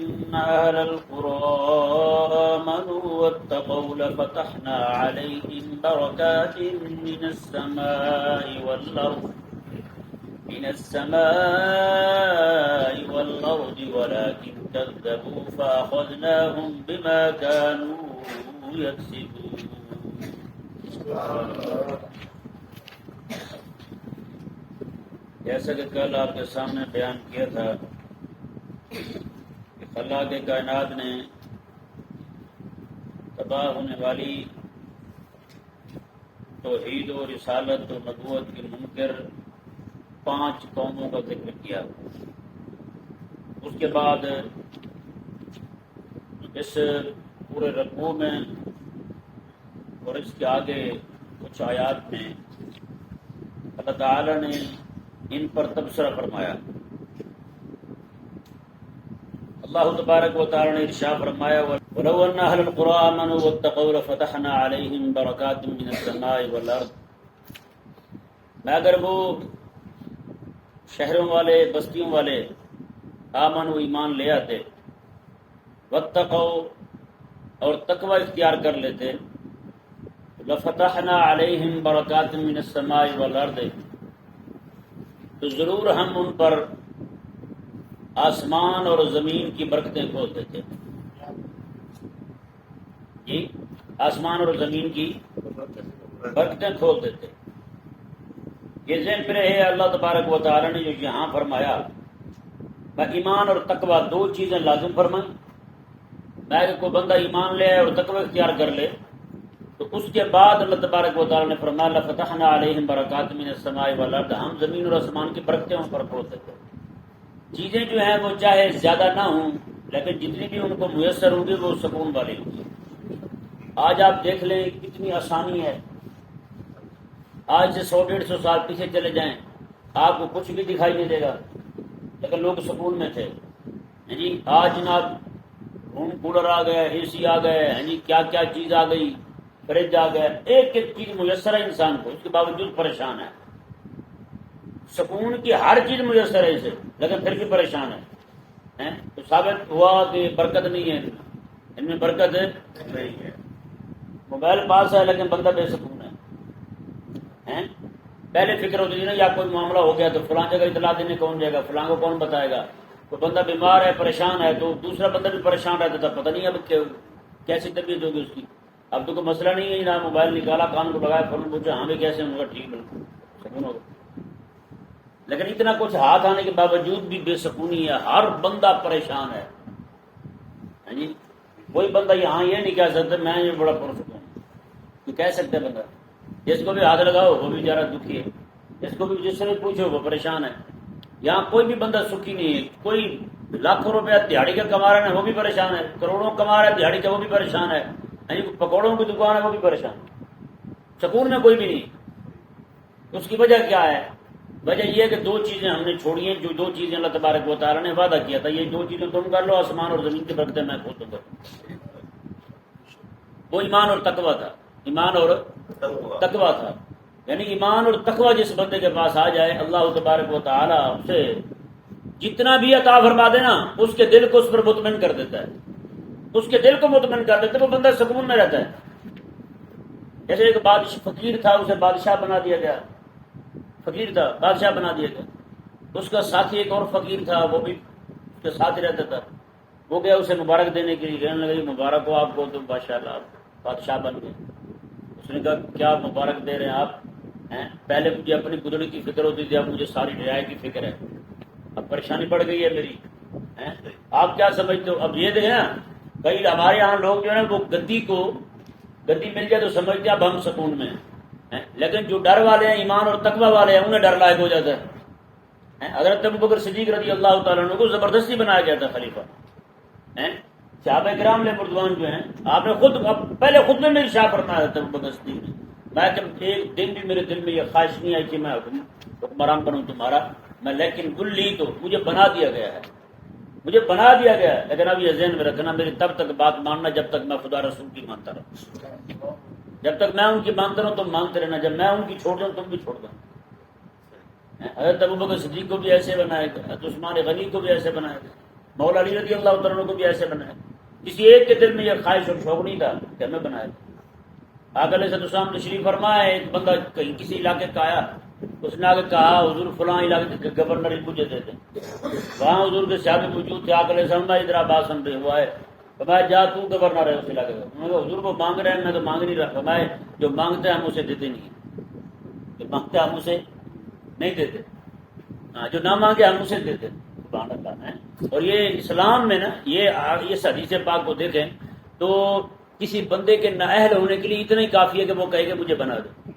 أن أهل القرى آمنوا واتقوا لفتحنا عليهم بركات من السماء والأرض ولكن كذبوا فأخذناهم بما كانوا يكسبون. جیسا کہ کل آپ کے سامنے بیان کیا تھا کہ خلا کے کائنات نے تباہ ہونے والی توحید و رسالت و نبوت کے منکر 5 قوموں کا ذکر کیا. اس کے بعد اس پورے رکوع میں اور اس کے آگے کچھ آیات میں اللہ تعالی نے ان پر تبصرہ فرمایا. اللہ تبارک و تعالی نے ارشاد فرمایا وَلَوْ أَنَّ أَهْلَ الْقُرَىٰ آمَنُوا وَاتَّقَوْا لَفَتَحْنَا عَلَيْهِمْ بَرَكَاتٍ مِّنَ السَّمَاءِ وَالْأَرْضِ. میں اگر وہ شہروں والے بستیوں والے آمنوا ایمان لے آتے واتقوا اور تقوی اختیار کر لیتے لَفَتَحْنَا عَلَيْهِمْ بَرَكَاتٍ مِّنَ السَّمَاءِ وَالْأَرْضِ تو ضرور ہم ان پر آسمان اور زمین کی برکتیں کھول دیتے. جی آسمان اور زمین کی برکتیں کھول دیتے. یہ ذہن پہ رہے اللہ تبارک و تعالی نے جو یہاں فرمایا میں ایمان اور تقوی 2 چیزیں لازم فرمائیں. میں کہ کوئی بندہ ایمان لے اور تقوی اختیار کر لے تو اس کے بعد اللہ تبارک و تعالی نے فرمایا لفتحنا علیہم برکات من السماء والارض ہم زمین اور آسمان کی برکتیں ان پر کھول دیتے. چیزیں جو ہیں وہ چاہے زیادہ نہ ہوں لیکن جتنی بھی ان کو میسر ہوں گی وہ سکون والی ہوں گی. آج آپ دیکھ لیں کتنی آسانی ہے. آج سے 100-150 سال پیچھے چلے جائیں آپ کو کچھ بھی دکھائی نہیں دے گا لیکن لوگ سکون میں تھے. جی آج جناب روم کولر آ گئے, اے سی آ گئے, جی کیا کیا چیز آ گئی, فریج آ گیا, ایک ایک چیز میسر ہے انسان کو, اس کے باوجود پریشان ہے. سکون کی ہر چیز میسر ہے اسے لیکن پھر بھی پریشان ہے. تو ثابت ہوا کہ برکت نہیں ہے ان میں برکت نہیں ہے. موبائل پاس ہے لیکن بندہ بے سکون ہے. پہلے فکر ہوتی تھی نا یا کوئی معاملہ ہو گیا تو فلاں جگہ اطلاع دینے کون جائے گا, فلاں کو کون بتائے گا. کوئی بندہ بیمار ہے پریشان ہے تو دوسرا بندہ بھی پریشان رہتا تھا, پتہ نہیں اب کیسی طبیعت ہوگی اس کی. اب تو کوئی مسئلہ نہیں ہے جناب, موبائل نکالا کان کو لگایا فون پوچھا ہاں بھی کیسے ہوگا, ٹھیک بالکل سکون ہوگا. لیکن اتنا کچھ ہاتھ آنے کے باوجود بھی بے سکونی ہے, ہر بندہ پریشان ہے. جی کوئی بندہ یہاں یہ نہیں کہہ سکتا میں یہ بڑا پرسکون ہوں. تو کہہ سکتے بندہ جس کو بھی ہاتھ لگاؤ وہ بھی ذرا دکھی ہے, جس کو بھی جس سے بھی پوچھو وہ پریشان ہے. یہاں کوئی بھی بندہ سکھی نہیں ہے. کوئی لاکھوں روپیہ دیہڑی کا کما رہا ہے وہ بھی پریشان ہے, کروڑوں کما رہا ہے دیہڑی کا وہ بھی پریشان ہے, پکوڑوں کی دکان ہے وہ بھی پریشان. سکون میں کوئی بھی نہیں. اس کی وجہ کیا ہے؟ وجہ یہ ہے کہ 2 چیزیں ہم نے چھوڑی ہیں, جو 2 چیزیں اللہ تبارک و تعالی نے وعدہ کیا تھا یہ 2 چیزیں تم کر لو, آسمان اور زمین کی برکتیں میں کھول دوں گا. وہ ایمان اور تقوی تھا. ایمان اور تقوی تھا. یعنی ایمان اور تقوی جس بندے کے پاس آ جائے اللہ تبارک و تعالی اسے جتنا بھی عطا فرما دینا اس کے دل کو اس پر مطمئن کر دیتا ہے. اس کے دل کو مطمئن کر دیتا ہے, وہ بندہ سکون میں رہتا ہے. جیسے ایک فقیر تھا اسے بادشاہ بنا دیا گیا, فقیر تھا بادشاہ بنا دیا گیا. اس کا ساتھی ایک اور فقیر تھا وہ بھی اس کے ساتھ رہتا تھا. وہ گیا اسے مبارک دینے کے لیے, کہنے لگا مبارک ہو آپ کو تو ماشاء اللہ آپ بادشاہ بن گئے. اس نے کہا کیا مبارک دے رہے ہیں آپ, پہلے مجھے اپنی گزڑی کی فکر ہوتی تھی اب مجھے ساری رعایا کی فکر ہے, اب پریشانی پڑ گئی ہے میری. آپ کیا سمجھتے ہو؟ اب یہ دیکھیں نا کئی ہمارے یہاں لوگ جو ہے وہ گدی مل جائے تو سمجھتے ہیں اب ہم سکون میں ہیں, لیکن جو ڈر والے ہیں ایمان اور تقوی والے ہیں انہیں ڈر لائق ہو جاتا ہے. حضرت ابوبکر صدیق رضی اللہ تعالیٰ عنہ کو زبردستی بنایا گیا تھا خلیفہ. صحابہ کرام علیہ رضوان جو ہیں آپ نے پہلے خود میں ارشاد فرمایا تھا ابوبکر صدیق نے, میں کہ ایک دن بھی میرے دل میں یہ خواہش نہیں آئی کہ میں حکمران بنوں تمہارا, میں لیکن گلی تو مجھے بنا دیا گیا ہے, مجھے بنا دیا گیا ہے. لیکن اب یہ ذہن میں رکھنا میری تب تک بات ماننا جب تک میں خدا رسول کی مانتا رہوں. جب تک میں ان کی مانتا رہوں تم مانتے رہنا, جب میں ان کی چھوڑ دوں تم بھی چھوڑ دو. حضرت ابوبکر صدیق کو بھی ایسے بنایا گیا, حضرت عثمان غنی کو بھی ایسے بنایا گیا. مولا علی رضی اللہ تعالیٰ کو بھی ایسے بنایا. کسی ایک کے دل میں یہ خواہش اور شوق نہیں تھا کہ ہمیں بنایا. آقا علیہ السلام تشریف فرمایا، ایک بندہ کہیں کسی علاقے کا آیا، اس نے آگے کہا حضور فلاں علاقے کے گورنر مجھے دیتے. وہاں حضور کے صحابہ موجود تھے. آقا علیہ السلام ادھر بات سن رہے ہوا ہے. فرمایا جا تو گورنر ہے اس علاقے کا. انہوں نے کہا حضور کو مانگ رہے ہیں، میں تو مانگ نہیں رہا. فرمایا جو مانگتے ہیں ہم اسے دیتے نہیں، جو مانگتے ہیں ہم اسے نہیں دیتے، جو نہ مانگے ہم اسے دیتے. سبحان اللہ ہے. اور یہ اسلام میں نا یہ حدیث پاک کو دیکھیں تو کسی بندے کے نااہل ہونے کے لیے اتنا ہی کافی ہے کہ وہ کہے کہ مجھے بنا دو.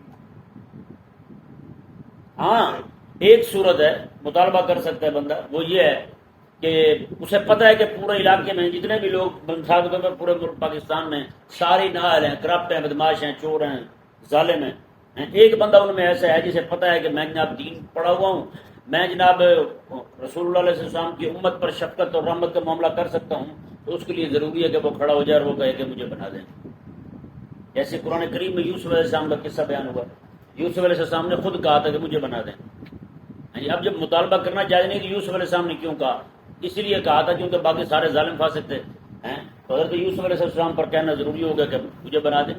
ہاں ایک صورت ہے مطالبہ کر سکتا ہے بندہ، وہ یہ ہے کہ اسے پتہ ہے کہ پورے علاقے میں جتنے بھی لوگ پورے پاکستان میں سارے نااہل ہیں، کرپٹ ہیں، بدماش ہیں، چور ہیں، ظالم ہیں. ایک بندہ ان میں ایسا ہے جسے پتہ ہے کہ میں جناب دین پڑھا ہوا ہوں، میں جناب رسول اللہ علیہ السلام کی امت پر شفقت اور رحمت کا معاملہ کر سکتا ہوں، تو اس کے لیے ضروری ہے کہ وہ کھڑا ہو جائے اور وہ کہے کہ مجھے بنا دیں. جیسے قرآن کریم میں یوسف علیہ السلام کا قصہ بیان ہوا. یوسف علیہ السلام نے خود کہا تھا کہ مجھے بنا دیں. اب جب مطالبہ کرنا جائز نہیں کہ یوسف علیہ السلام نے کیوں کہا؟ اس لیے کہا تھا کیونکہ باقی سارے ظالم فاسق تھے. تو حضرت یوسف علیہ السلام پر کہنا ضروری ہوگا کہ مجھے بنا دیں،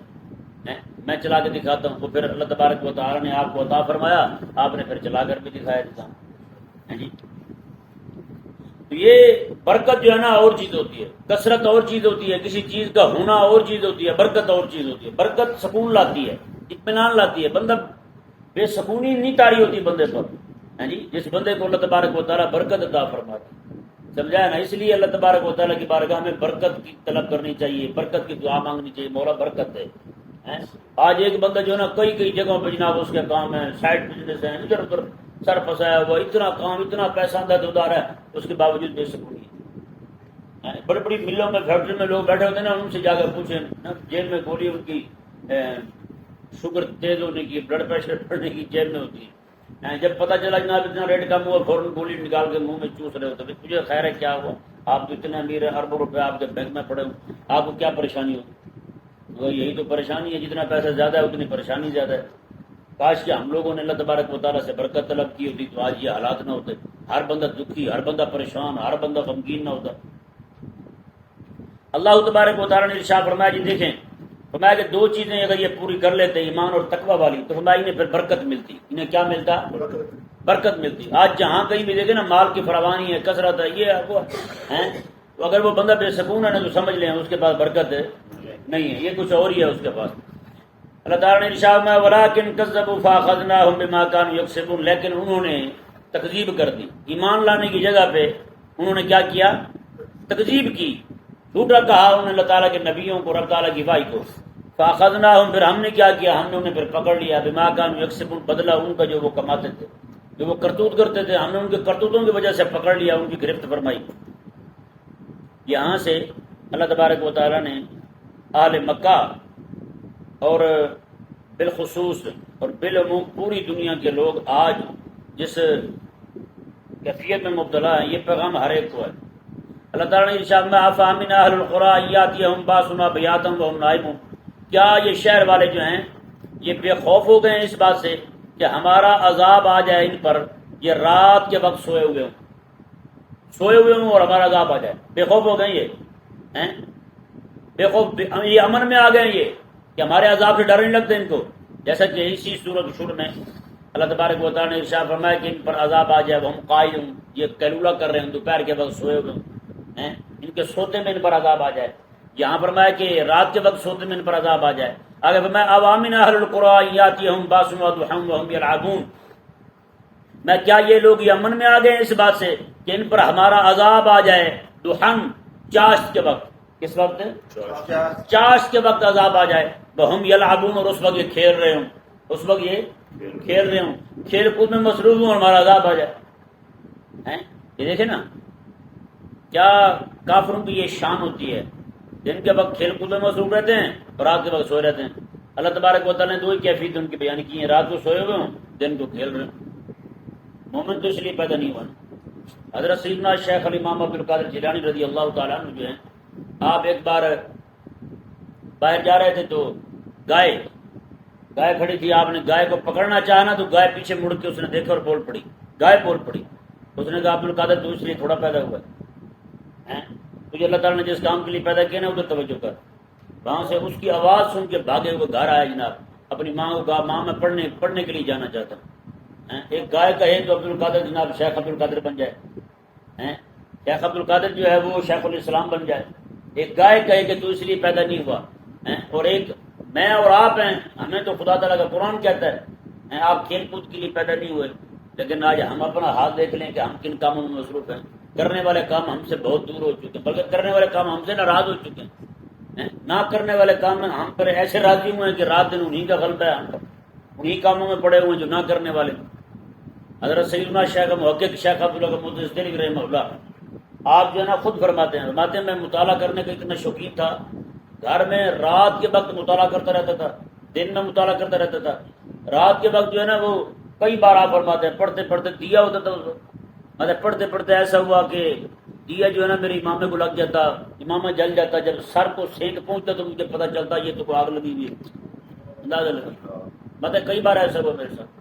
میں چلا کے دکھاتا ہوں. تو پھر اللہ تبارک و تعالیٰ نے آپ کو عطا فرمایا، آپ نے پھر چلا کر بھی دکھایا نظام. جی تو یہ برکت جو ہے نا اور چیز ہوتی ہے، کثرت اور چیز ہوتی ہے، کسی چیز کا ہونا اور چیز ہوتی ہے، برکت اور چیز ہوتی ہے. برکت سکون لاتی ہے، اطمینان لاتی ہے. بندہ بے سکونی نہیں تاری ہوتی بندے پر. جی جس بندے کو اللہ تبارک و تعالیٰ برکت عطا فرماتا، سمجھایا نا. اس لیے اللہ تبارک و تعالیٰ کی بارگاہ میں برکت کی طلب کرنی چاہیے، برکت کی دعا مانگنی چاہیے. مولا برکت ہے. آج ایک بندہ جو ہے نا کئی جگہوں پہ جناب اس کے کام ہے، سائڈ بزنس ہے، ادھر ادھر سر پھنسایا ہوا، اتنا کام، اتنا پیسہ ادھر ہے، اس کے باوجود بے سکونی ہے. بڑی بڑی ملوں میں فیکٹری میں لوگ بیٹھے ہوتے ہیں نا، ان سے جا کر پوچھیں جیب میں گولی ان کی شوگر تیز ہونے کی، بلڈ پریشر بڑھنے کی جیب میں ہوتی ہے. جب پتہ چلا جناب اتنا ریٹ کم ہوا، فوراً گولی نکال کے منہ میں چوس رہے ہوتے. تجھے خیر ہے کیا ہوا؟ آپ تو اتنے امیر ہیں، اربوں روپے آپ کے بینک میں پڑے ہوں، آپ کو کیا پریشانی ہوتی؟ یہی تو پریشانی ہے، جتنا پیسہ زیادہ ہے اتنی پریشانی زیادہ ہے. کاش کہ ہم لوگوں نے اللہ تبارک و تعالیٰ سے برکت طلب کی ہوتی تو آج یہ حالات نہ ہوتے. ہر بندہ دکھی، ہر بندہ پریشان، ہر بندہ غمگین نہ ہوتا. اللہ تبارک و تعالیٰ نے ارشاد فرمایا جی دیکھیں، فرمایا کہ دو چیزیں اگر یہ پوری کر لیتے ایمان اور تقوی والی تو فرمایا انہیں پھر برکت ملتی. انہیں کیا ملتا؟ برکت ملتی. آج جہاں کہیں بھی دیکھیں نا مال کی فراوانی ہے، کثرت ہے، یہ وہ ہے، تو اگر وہ بندہ بے سکون ہے نا تو سمجھ لیں اس کے پاس برکت ہے نہیں ہے، یہ کچھ اور ہی ہے اس کے پاس. اللہ تعالیٰ نے ارشاد میں وَلَٰكِن كَذَّبُوا فَأَخَذْنَاهُم بِمَا كَانُوا يَكْسِبُونَ، لیکن انہوں نے تکذیب کر دی. ایمان لانے کی جگہ پہ انہوں نے کیا کیا؟ تکذیب کی، جھوٹا کہا انہوں نے اللہ تعالیٰ کے نبیوں کو، رب تعالیٰ کی وحی کو. فَأَخَذْنَاهُم، پھر ہم نے کیا کیا؟ ہم نے انہیں پھر پکڑ لیا. بِمَا كَانُوا يَكْسِبُونَ، بدلہ ان کا جو وہ کماتے تھے، جو وہ کرتوت کرتے تھے، ہم نے ان کے کرتوتوں کی وجہ سے پکڑ لیا، ان کی گرفت فرمائی. یہاں سے اللہ تبارک و تعالیٰ نے اہل مکہ اور بالخصوص اور بالعموم پوری دنیا کے لوگ آج جس کیفیت میں مبتلا ہیں، یہ پیغام ہر ایک کو ہے. اللہ تعالیٰ نے ارشاد میں افامن اہل القری یاتیہم باسنا بیاتا وہم نائمون، کیا یہ شہر والے جو ہیں یہ بے خوف ہو گئے ہیں اس بات سے کہ ہمارا عذاب آ جائے ان پر، یہ رات کے وقت سوئے ہوئے ہوں اور ہمارا عذاب آ جائے. بے خوف ہو گئے یہ بے خوف، یہ امن میں آ گئے یہ کہ ہمارے عذاب سے ڈر نہیں لگتے ان کو. جیسا کہ اسی سورۃ شور میں اللہ تبارک و تعالیٰ نے ارشاد فرمایا کہ ان پر عذاب آ جائے، ہم قائم، یہ قیلولہ کر رہے ہیں، دوپہر کے وقت سوئے ہوئے ہیں، ان کے سوتے میں ان پر عذاب آ جائے. یہاں فرمایا کہ رات کے وقت سوتے میں ان پر عذاب آ جائے. آگے فرمایا اوامن اہل القری یاتیہم باسنا وضحی وہم یلعبون، میں کیا یہ لوگ یہ امن میں آ گئے اس بات سے کہ ان پر ہمارا عذاب آ جائے دحن، چاشت کے وقت. کس وقت؟ چاشت کے وقت عذاب آ جائے. وہم یلعبون، اور اس وقت یہ کھیل رہے ہوں، اس وقت یہ کھیل رہے ہوں، کھیل کود میں مصروف ہوں اور ہمارا عذاب آ جائے. یہ دیکھیں نا کیا کافروں کی یہ شان ہوتی ہے، دن کے وقت کھیل کود میں مصروف رہتے ہیں اور رات کے وقت سوئے رہتے ہیں. اللہ تبارک و تعالیٰ نے دو ہی کیفیت ان کی بیان کی ہیں، رات کو سوئے ہوئے ہوں، دن کو کھیل رہے ہوں. مومن تو اس لیے پیدا نہیں ہوا. حضرت سیدنا شیخ الامام عبد القادر جیلانی رضی اللہ تعالیٰ عنہ جو ہیں، آپ ایک بار باہر جا رہے تھے تو گائے کھڑی تھی. آپ نے گائے کو پکڑنا چاہا نا تو گائے پیچھے مڑ کے اس نے دیکھا اور بول پڑی، گائے بول پڑی. اس نے کہا عبد القادر تو اس لیے تھوڑا پیدا ہوا ہے. تجھے اللہ تعالیٰ نے جس کام کے لیے پیدا کیا نا ادھر توجہ کر. وہاں سے اس کی آواز سن کے بھاگے ہوئے گھر آیا جناب. اپنی ماں کو کہا ماں میں پڑھنے کے لیے جانا چاہتا ہوں. ایک گائے کہے تو عبد القادر جناب شیخ عبد القادر بن جائے. شیخ عبد القادر جو ہے وہ شیخ الاسلام بن جائے. ایک گائے کہے کہ تو اس لیے پیدا نہیں ہوا. اور ایک میں اور آپ ہیں, ہمیں تو خدا تعالیٰ کا قرآن کہتا ہے آپ کھیل کود کے لیے پیدا نہیں ہوئے. لیکن آج ہم اپنا حال دیکھ لیں کہ ہم کن کاموں میں مصروف ہیں. کرنے والے کام ہم سے بہت دور ہو چکے ہیں, بلکہ کرنے والے کام ہم سے ناراض ہو چکے ہیں. نہ کرنے والے کام میں ہم پر ایسے راضی ہوئے ہیں کہ رات دن انہی کا غلبہ ہے, ہم پر انہی کاموں میں پڑے ہوئے ہیں جو نہ کرنے والے. حضرت سیدنا شیخ محقق شیخ عبداللہ محدث دہلوی رحمہ اللہ آپ جو ہے نا خود فرماتے ہیں میں مطالعہ کرنے کا اتنا شوقین تھا, گھر میں رات کے وقت مطالعہ کرتا رہتا تھا, دن میں مطالعہ کرتا رہتا تھا. رات کے وقت جو ہے نا وہ کئی بار آپ فرماتے ہیں پڑھتے پڑھتے دیا ہوتا تھا. مطلب پڑھتے پڑھتے ایسا ہوا کہ دیا جو ہے نا میرے امامے کو لگ جاتا, امامہ جل جاتا. جب سر کو سینک پہنچتا تو مجھے پتہ چلتا یہ تو آگ لگی ہوئی اندازہ لگا. مطلب کئی بار ایسا ہوا میرے ساتھ.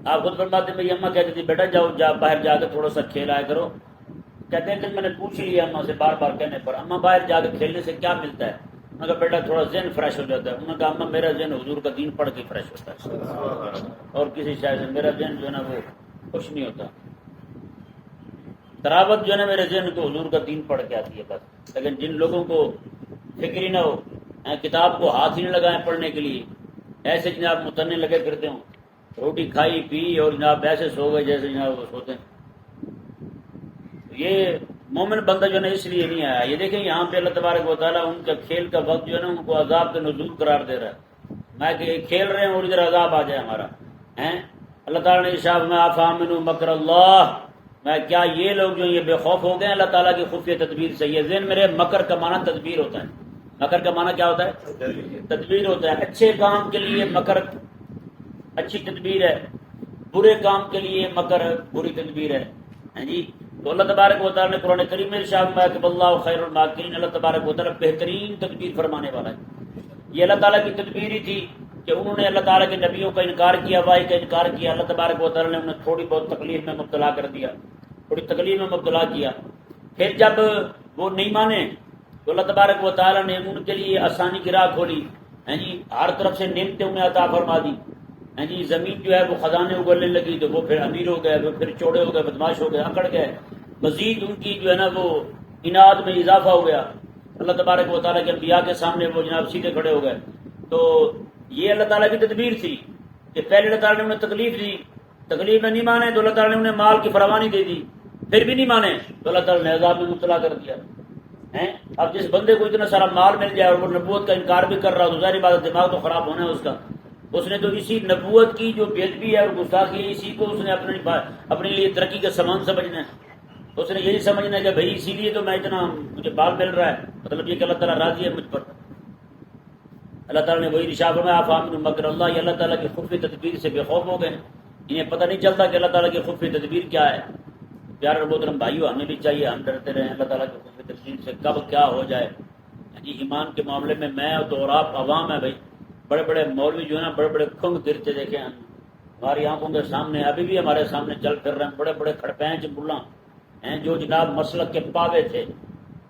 آپ خود فرماتے ہیں میری اماں کہتی تھی بیٹا جاؤ باہر جا کے تھوڑا سا کھیل آیا کرو. کہتے ہیں کہ میں نے پوچھ لیا اماں سے بار بار کہنے پر, اماں باہر جا کے کھیلنے سے کیا ملتا ہے؟ میں نے کہا بیٹا تھوڑا ذہن فریش ہو جاتا ہے. انہوں نے کہا اماں میرا ذہن حضور کا دین پڑھ کے فریش ہوتا ہے, اور کسی شاید سے میرا ذہن جو ہے نا وہ خوش نہیں ہوتا. تراوت جو ہے نا میرے ذہن کو حضور کا دین پڑھ کے آتی ہے بس. لیکن جن لوگوں کو فکر ہی نہ ہو, کتاب کو ہاتھ ہی نہ لگائیں پڑھنے کے لیے, ایسے جناب متنے لگے پھرتے ہوں, روٹی کھائی پی اور جناب ایسے سو گئے جیسے جناب وہ سوتے ہیں. یہ مومن بندہ جو ہے نا اس لیے نہیں آیا. یہ دیکھیں یہاں پہ اللہ تبارک و تعالیٰ ان کا کھیل کا وقت جو ہے نا ان کو عذاب کے نزول قرار دے رہا ہے. میں کہ کھیل رہے ہیں اور ادھر عذاب آ جائے ہمارا. اللہ تعالیٰ نے ارشاد میں آفامنوا مکر اللہ, میں کیا یہ لوگ جو یہ بے خوف ہو گئے ہیں اللہ تعالیٰ کی خفیہ تدبیر سے. یہ ذہن میرے مکر کا معنی تدبیر ہوتا ہے. مکر کا معنی کیا ہوتا ہے؟ تدبیر ہوتا ہے. اچھے کام کے لیے مکر اچھی تدبیر ہے, برے کام کے لیے مکر بری تدبیر ہے. جی تو اللہ تبارک و تعالیٰ نے قرآن کریم میں ارشاد فرمایا کہ واللہ خیر الماکرین, اللہ تبارک و تعالیٰ بہترین تدبیر فرمانے والا ہے. یہ اللہ تعالیٰ کی تدبیر ہی تھی کہ انہوں نے اللہ تعالیٰ کے نبیوں کا انکار کیا, وحی کا انکار کیا. اللہ تبارک و تعالیٰ نے انہیں تھوڑی بہت تکلیف میں مبتلا کر دیا, تھوڑی تکلیف میں مبتلا کیا. پھر جب وہ نہیں مانے تو اللہ تبارک و تعالیٰ نے ان کے لیے آسانی کی راہ کھولی. جی ہر طرف سے نعمتیں انہیں عطا فرما دی. جی زمین جو ہے وہ خزانے اگلنے لگی تو وہ پھر امیر ہو گئے, وہ پھر چوڑے ہو گئے, بدماش ہو گئے, اکڑ گئے. مزید ان کی جو ہے نا وہ انعاد میں اضافہ ہو گیا. اللہ تبارک و تعالیٰ کے انبیاء کے سامنے وہ جناب سیدھے کھڑے ہو گئے. تو یہ اللہ تعالیٰ کی تدبیر تھی کہ پہلے اللہ تعالیٰ نے انہیں تکلیف دی, تکلیف میں نہیں مانے تو اللہ تعالیٰ نے انہیں مال کی فراوانی دے دی. پھر بھی نہیں مانے تو اللہ تعالیٰ نے عذاب میں مبتلا کر دیا. اب جس بندے کو اتنا سارا مال مل جائے اور وہ نبوت کا انکار بھی کر رہا تو ظاہر بات دماغ تو خراب ہونا ہے اس کا. اس نے تو اسی نبوت کی جو بے ادبی ہے اور گستاخی ہے اسی کو اس نے اپنے لیے ترقی کا سامان سمجھنا ہے. اس نے یہی سمجھنا ہے کہ بھائی اسی لیے تو میں اتنا مجھے مال مل رہا ہے, مطلب یہ کہ اللہ تعالیٰ راضی ہے مجھ پر. اللہ تعالیٰ نے وہی ارشاد فرمایا آفامنوا مکر اللہ, یہ اللہ تعالیٰ کی خفیہ تدبیر سے بے خوف ہو گئے. انہیں پتہ نہیں چلتا کہ اللہ تعالیٰ کی خفیہ تدبیر کیا ہے. پیارے اور محترم بھائیو, ہمیں بھی چاہیے ہم ڈرتے رہیں اللہ تعالیٰ کی خفیہ تدبیر سے, کب کیا ہو جائے. جی ایمان کے معاملے میں میں اور آپ عوام ہے بھائی. بڑے بڑے مولوی جو ہے نا بڑے بڑے کھنگ گرتے دیکھے ہم ہماری آنکھوں کے سامنے, ابھی بھی ہمارے سامنے چل پھر رہے ہیں. بڑے بڑے کھڑپینچ ملا ہیں جو جناب مسلک کے پاوے تھے.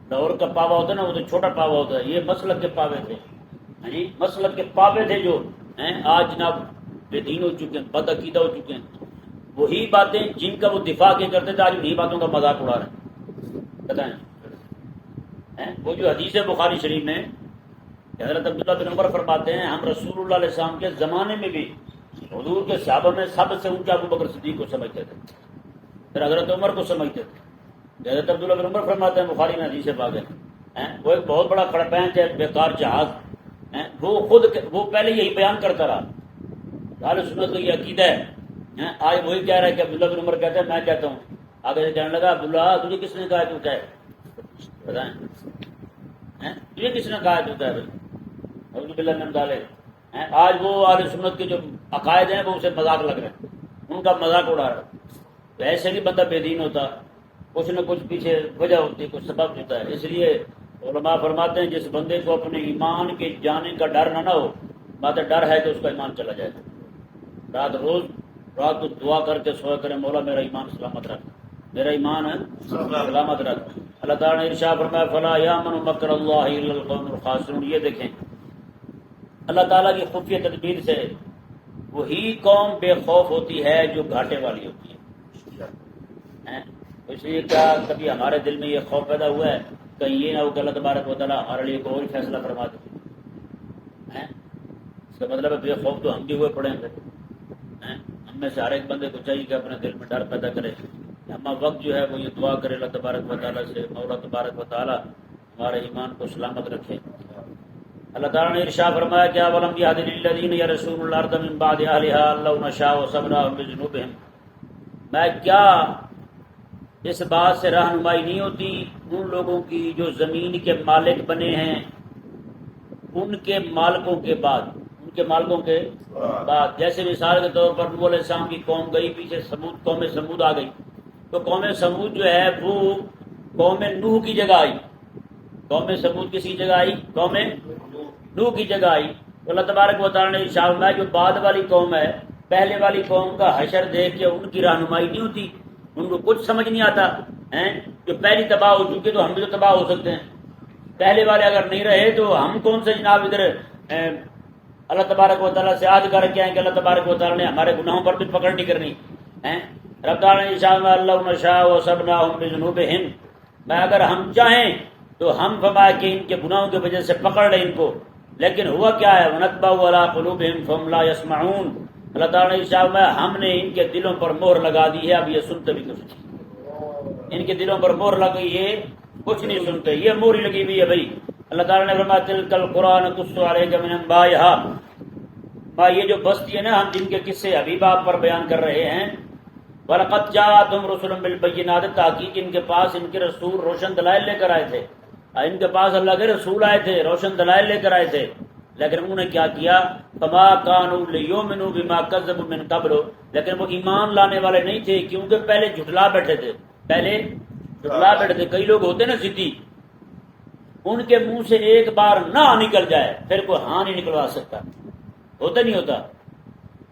لاہور کا پاوا ہوتا ہے نا وہ تو چھوٹا پاوا ہوتا ہے, یہ مسلک کے پاوے تھے. جی مسلک کے پاوے تھے جو آج جناب بے دین ہو چکے ہیں, بد عقیدہ ہو چکے ہیں. وہی باتیں جن کا وہ دفاع کیا کرتے تھے آج انہی باتوں کا مذاق اڑا رہے ہیں. بتائیں وہ جو حدیث بخاری شریف میں حضرت عبداللہ بن عمر فرماتے ہیں ہم رسول اللہ علیہ السلام کے زمانے میں بھی حضور کے صحابہ میں سب سے اونچا ابو بکر صدیق کو سمجھتے تھے, پھر حضرت عمر کو سمجھتے تھے. حضرت عبداللہ بن عمر فرماتے ہیں بخاری میں حدیث پاک ہے وہ ایک بہت بڑا کھڑپینچ ہے, بیکار جہاز. وہ پہلے یہی بیان کرتا رہا, اہل سنت کا یہ عقیدہ ہے. آج وہی کہہ رہا ہے کہ عبداللہ بن عمر کہتے ہیں میں کہتا ہوں. آگے سے کہنے لگا عبداللہ تجھے کس نے کہا تو کہے, بتائیں تجھے کس نے کہا تو کہے. اعوذ باللہ من ذالک. آج وہ اہل سنت کے جو عقائد ہیں وہ اسے مذاق لگ رہے ہیں, ان کا مذاق اڑا رہا ہے. تو ایسے نہیں بندہ بے دین ہوتا, کچھ نہ کچھ پیچھے وجہ ہوتی ہے, کچھ سبب ہوتا ہے. اس لیے علماء فرماتے ہیں جس بندے کو اپنے ایمان کے جانے کا ڈر نہ ہو, بات ڈر ہے کہ اس کا ایمان چلا جائے. رات کو دعا کر کے سویا کرے مولا میرا ایمان سلامت رکھ, میرا ایمان ہے سلامت رکھ۔ اللہ تعالیٰ نے ارشاد فرمایا فلا یامن مکر اللہ الا القوم الخاسرون۔ یہ دیکھیں اللہ تعالیٰ کی خفیہ تدبیر سے وہی قوم بے خوف ہوتی ہے جو گھاٹے والی ہوتی ہے۔ اس لیے کیا کبھی ہمارے دل میں یہ خوف پیدا ہوا ہے کہیں یہ نہ ہو کہ اللہ تبارک و تعالیٰ ہمارے لیے کوئی اور فیصلہ فرما دے؟ اس کا مطلب ہے بے خوف تو ہم بھی ہوئے پڑے ہیں۔ ہم میں سے ہر ایک بندے کو چاہیے کہ اپنے دل میں ڈر پیدا کرے۔ ہم وقت جو ہے وہ یہ دعا کرے اللہ تبارک و تعالیٰ سے مولا تبارک و تعالیٰ ہمارے ایمان کو سلامت رکھے۔ اللہ تعالیٰ نے ارشاد فرمایا کہ اولم یہد للذین یرثون الارض من بعد اہلها لو نشاء وصبناهم بذنوبهم، میں کیا اس بات سے رہنمائی نہیں ہوتی ان لوگوں کی جو زمین کے مالک بنے ہیں ان کے مالکوں کے بعد، ان کے مالکوں کے بعد، جیسے مثال کے طور پر نوح علیہ السلام کی قوم گئی پیچھے سمود، قوم سمود آ گئی، تو قوم سمود جو ہے وہ قوم نوح کی جگہ آئی۔ قوم سمود کسی کی جگہ آئی؟ قوم نوح کی جگہ آئی۔ تو اللہ تبارک و تعالیٰ نے ارشاد فرمایا جو بعد والی قوم ہے پہلے والی قوم کا حشر دیکھ کے ان کی رہنمائی نہیں ہوتی، ان کو کچھ سمجھ نہیں آتا ہیں۔ جو پہلی تباہ ہو چکی تو ہم بھی تو تباہ ہو سکتے ہیں، پہلے والے اگر نہیں رہے تو ہم کون سے جناب ادھر اللہ تبارک و تعالیٰ سے عہد کر کے آئیں کہ اللہ تبارک و تعالیٰ نے ہمارے گناہوں پر بھی پکڑ نہیں کرنی ہیں۔ رب تعالیٰ نے ارشاد فرمایا اللہ نشاء وصبناهم بذنوبهم، میں اگر ہم چاہیں تو ہم فرمایا کہ ان کے گناہوں کی وجہ سے پکڑ لیں ان کو، لیکن ہوا کیا ہے ونطبع علی قلوبهم فهم لا يسمعون، اللہ تعالیٰ نے ارشاد فرمایا ہم نے ان کے دلوں پر مہر لگا دی ہے، اب یہ سنتے بھی کچھ نہیں، ان کے دلوں پر مہر لگ گئی ہے کچھ نہیں سنتے، یہ مہر ہی لگی ہوئی ہے بھائی۔ اللہ تعالیٰ نے فرمایا تلک القرآن نقص علیک من انبائها، یہ جو بستی ہے نا ہم جن کے قصے حبیب آپ پر بیان کر رہے ہیں، وَلَقَدْ جَاءَتْهُمْ رُسُلٌ بِالْبَيِّنَاتِ، تحقیق ان کے پاس ان کے رسول روشن دلائل لے کر آئے تھے، ان کے پاس اللہ کے رسول آئے تھے روشن دلائل لے کر آئے تھے، لیکن انہوں نے کیا کیا فَمَا كَانُوا لِيُؤْمِنُوا بِمَا كَذَّبُوا مِن قَبْلُ، لیکن وہ ایمان لانے والے نہیں تھے کیونکہ پہلے جھٹلا بیٹھے تھے، پہلے جھٹلا بیٹھے تھے۔ کئی لوگ ہوتے نا ضدی، ان کے منہ سے ایک بار نہ نکل جائے پھر کوئی ہاں نہیں نکلوا سکتا، ہوتا نہیں ہوتا،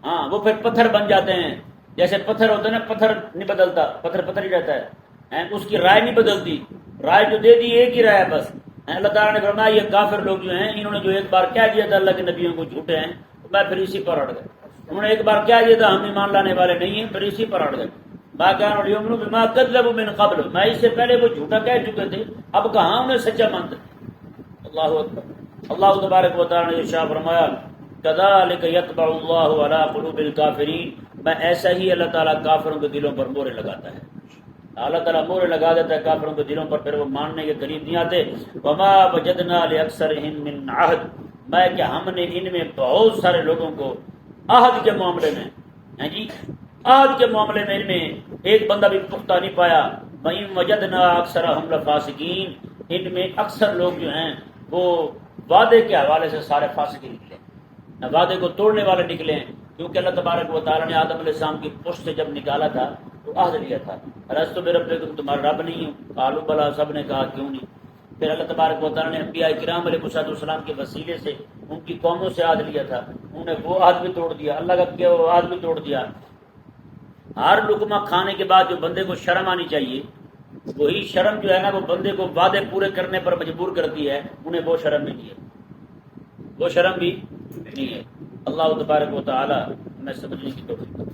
ہاں وہ پھر پتھر بن جاتے ہیں، جیسے پتھر ہوتا ہے نا، پتھر نہیں بدلتا، پتھر پتھر ہی رہتا ہے، اس کی رائے نہیں بدلتی، رائے جو دے دی ایک ہی رائے ہے بس۔ اللہ تعالیٰ نے فرمایا یہ کافر لوگ جو ہیں انہوں نے جو ایک بار کہہ دیا تھا اللہ کے نبیوں کو جھوٹے ہیں، تو میں پھر اسی پر اڑ گئے، انہوں نے ایک بار کہہ دیا تھا ہم ایمان لانے والے نہیں ہیں، پھر اسی پر اڑ گئے۔ باقاعدہ لیؤمنوا بما كذبوا من قبل، میں اس سے پہلے وہ جھوٹا کہہ چکے تھے، اب کہاں انہیں سچا مانتے۔ اللہ اکبر۔ اللہ تبارک و تعالیٰ نے ارشاد فرمایا كذلك يطبع الله على قلوب الكافرين، میں ایسا ہی اللہ تعالیٰ کافروں کے دلوں پر مہرے لگاتا ہے، اللہ تعالیٰ مہرے لگا دیتا ہے کافروں کے دلوں پر، پھر وہ ماننے کے قریب نہیں آتے۔ وما وجدنا لاکثرهم من عہد، میں کہ ہم نے ان میں بہت سارے لوگوں کو عہد کے معاملے میں، ہیں جی عہد کے معاملے میں ان میں ایک بندہ بھی پختہ نہیں پایا۔ وَإِن وَجَدْنَا أَكْثَرَهُمْ لَفَاسِقِينَ، ان میں اکثر لوگ جو ہیں وہ وعدے کے حوالے سے سارے فاسق نکلے، وعدے کو توڑنے والے نکلے ہیں، کیونکہ اللہ تبارک و تعالیٰ نے آدم علیہ السلام کی پشت سے جب نکالا تھا تو عہد لیا تھا الستو بربکم، تمہارا رب نہیں ہوں، قالوا بلی، سب نے کہا کیوں نہیں۔ پھر اللہ تبارک و تعالیٰ نے انبیاء کرام علیہ السلام کے وسیلے سے ان کی قوموں سے عہد لیا تھا، انہوں نے وہ عہد بھی توڑ دیا، اللہ کا کیا وہ عہد بھی توڑ دیا۔ ہر لقمہ کھانے کے بعد جو بندے کو شرم آنی چاہیے، وہی شرم جو ہے نا وہ بندے کو وعدے پورے کرنے پر مجبور کرتی ہے، انہیں وہ شرم بھی نہیں ہے، وہ شرم بھی نہیں ہے۔ اللہ تبارک و تعالی ہمیں سمجھنے کی توفیق